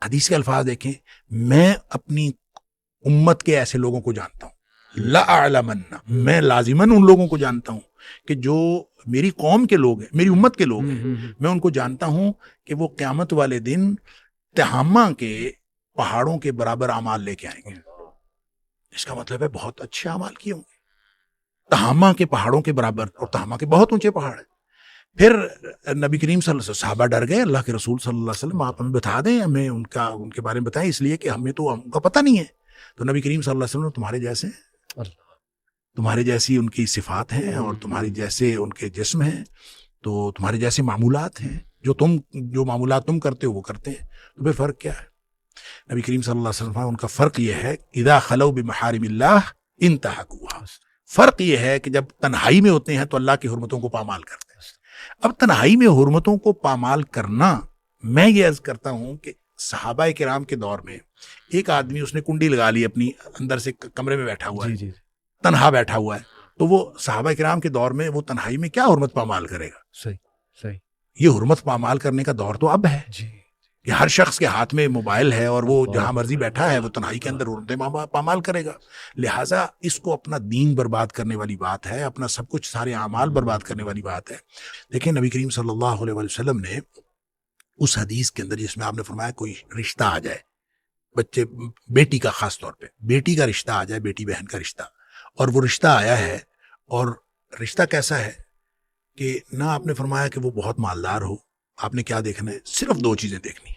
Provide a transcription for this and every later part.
حدیث کے الفاظ دیکھیں، میں اپنی امت کے ایسے لوگوں کو جانتا ہوں، لَأَعْلَمَنَّ، میں لازماً ان لوگوں کو جانتا ہوں کہ جو میری قوم کے لوگ ہیں، میری امت کے لوگ ہیں، میں ان کو جانتا ہوں کہ وہ قیامت والے دن تہامہ کے پہاڑوں کے برابر اعمال لے کے آئیں گے. اس کا مطلب ہے بہت اچھے اعمال کیے ہوں گے، تہامہ کے پہاڑوں کے برابر، اور تہامہ کے بہت اونچے پہاڑ ہیں. پھر نبی کریم صلی اللہ علیہ وسلم، صحابہ ڈر گئے، اللہ کے رسول صلی اللہ علیہ وسلم آپ ہمیں بتا دیں، ہمیں ان کے بارے میں بتائیں، اس لیے کہ ہمیں تو ان کا پتہ نہیں ہے. تو نبی کریم صلی اللہ علیہ وسلم تمہارے جیسے، تمہارے جیسی ان کی صفات ہیں اور تمہاری جیسے ان کے جسم ہیں، تو تمہارے جیسے معمولات ہیں، جو معمولات تم کرتے ہو وہ کرتے ہیں. تو پھر فرق کیا ہے؟ نبی کریم صلی اللہ علیہ وسلم ان کا فرق یہ ہے، اذا خلو بمحارم اللہ انتہکوہا، فرق یہ ہے کہ جب تنہائی میں ہوتے ہیں تو اللہ کی حرمتوں کو پامال کرتے ہیں. اب تنہائی میں حرمتوں کو پامال کرنا، میں یہ عرض کرتا ہوں کہ صحابہ کرام کے دور میں ایک آدمی، اس نے کنڈی لگا لی اپنی اندر سے، کمرے میں بیٹھا ہوا ہے، تنہا بیٹھا ہوا ہے، تو وہ صحابہ کرام کے دور میں وہ تنہائی میں کیا حرمت پامال کرے گا؟ صحیح. یہ حرمت پامال کرنے کا دور تو اب ہے کہ ہر شخص کے ہاتھ میں موبائل ہے اور وہ جہاں مرضی بیٹھا ہے وہ تنہائی کے اندر حرمتیں پامال کرے گا. لہٰذا اس کو اپنا دین برباد کرنے والی بات ہے، اپنا سب کچھ، سارے اعمال برباد کرنے والی بات ہے. دیکھیں نبی کریم صلی اللہ علیہ وسلم نے اس حدیث کے اندر جس میں آپ نے فرمایا کوئی رشتہ آ جائے، بچے، بیٹی کا، خاص طور پہ بیٹی کا رشتہ آ جائے، بیٹی بہن کا رشتہ، اور وہ رشتہ آیا ہے، اور رشتہ کیسا ہے کہ نہ آپ نے فرمایا کہ وہ بہت مالدار ہو، آپ نے کیا دیکھنا ہے؟ صرف دو چیزیں دیکھنی ہیں،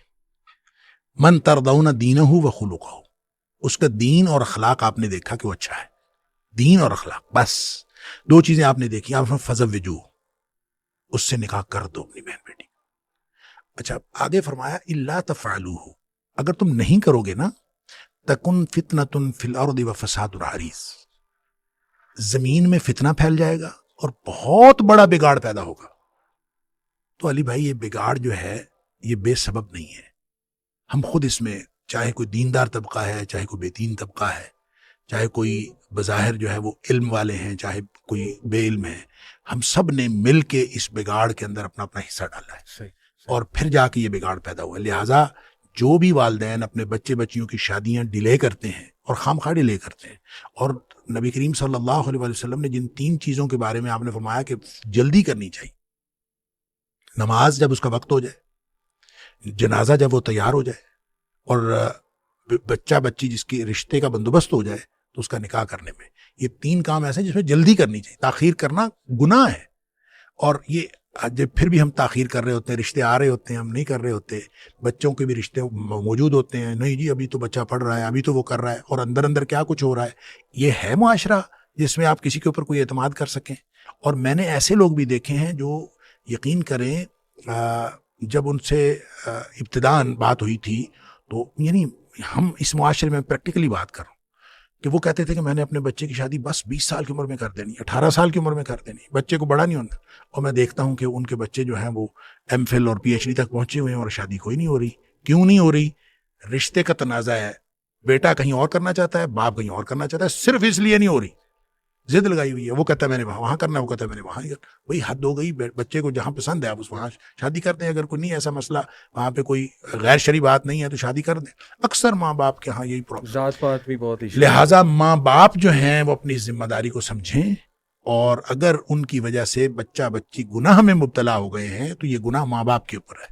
من ترضون دینہ و خلقہ، اس کا دین اور اخلاق آپ نے دیکھا کہ وہ اچھا ہے، دین اور اخلاق، بس دو چیزیں آپ نے دیکھی. آپ فزوجوہ، اس سے نکاح کر دو اپنی بہن بیٹی. اچھا آگے فرمایا الا تفعلوہ، اگر تم نہیں کرو گے نا، تکن فتنۃ فی الارض و فساد عریض، زمین میں فتنہ پھیل جائے گا اور بہت بڑا بگاڑ پیدا ہوگا. تو علی بھائی یہ بگاڑ جو ہے یہ بے سبب نہیں ہے. ہم خود اس میں، چاہے کوئی دیندار طبقہ ہے، چاہے کوئی بے دین طبقہ ہے، چاہے کوئی بظاہر جو ہے وہ علم والے ہیں، چاہے کوئی بے علم ہے، ہم سب نے مل کے اس بگاڑ کے اندر اپنا اپنا حصہ ڈالا ہے، اور پھر جا کے یہ بگاڑ پیدا ہوا. لہٰذا جو بھی والدین اپنے بچے بچیوں کی شادیاں ڈیلے کرتے ہیں اور خامخواہ ڈیلے کرتے ہیں، اور نبی کریم صلی اللہ علیہ وسلم نے جن 3 چیزوں کے بارے میں آپ نے فرمایا کہ جلدی کرنی چاہیے، نماز جب اس کا وقت ہو جائے، جنازہ جب وہ تیار ہو جائے، اور بچہ بچی جس کی رشتے کا بندوبست ہو جائے تو اس کا نکاح کرنے میں، یہ 3 کام ایسے ہیں جس میں جلدی کرنی چاہیے. تاخیر کرنا گناہ ہے، اور یہ جب پھر بھی ہم تاخیر کر رہے ہوتے ہیں، رشتے آ رہے ہوتے ہیں، ہم نہیں کر رہے ہوتے، بچوں کے بھی رشتے موجود ہوتے ہیں، نہیں جی ابھی تو بچہ پڑھ رہا ہے، ابھی تو وہ کر رہا ہے، اور اندر اندر کیا کچھ ہو رہا ہے. یہ ہے معاشرہ جس میں آپ کسی کے اوپر کوئی اعتماد کر سکیں؟ اور میں نے ایسے لوگ بھی دیکھے ہیں جو یقین کریں جب ان سے ابتداءً بات ہوئی تھی تو یعنی ہم اس معاشرے میں پریکٹیکلی بات کر رہا ہوں کہ وہ کہتے تھے کہ میں نے اپنے بچے کی شادی بس 20 سال کی عمر میں کر دینی، 18 سال کی عمر میں کر دینی، بچے کو بڑا نہیں ہونا. اور میں دیکھتا ہوں کہ ان کے بچے جو ہیں وہ ایم فل اور پی ایچ ڈی تک پہنچے ہوئے ہیں اور شادی کوئی نہیں ہو رہی. کیوں نہیں ہو رہی؟ رشتے کا تنازع ہے، بیٹا کہیں اور کرنا چاہتا ہے، باپ کہیں اور کرنا چاہتا ہے، صرف اس لیے نہیں ہو رہی، ضد لگائی ہوئی ہے. وہ کہتا ہے میں نے وہاں کرنا ہے، وہ کہتا ہے میں نے وہاں کرنا. وہی حد ہو گئی. بچے کو جہاں پسند ہے آپ اس وہاں شادی کرتے ہیں. اگر کوئی نہیں ایسا مسئلہ، وہاں پہ کوئی غیر شرعی بات نہیں ہے تو شادی کر دیں. اکثر ماں باپ کے ہاں یہی پرابلم، ذات پات بھی بہت. لہٰذا ماں باپ جو ہیں وہ اپنی ذمہ داری کو سمجھیں، اور اگر ان کی وجہ سے بچہ بچی گناہ میں مبتلا ہو گئے ہیں تو یہ گناہ ماں باپ کے اوپر ہے.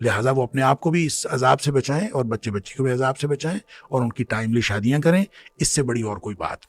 لہٰذا وہ اپنے آپ کو بھی اس عذاب سے بچائیں اور بچے بچی کو بھی عذاب سے بچائیں، اور ان کی ٹائملی شادیاں کریں. اس سے بڑی اور کوئی بات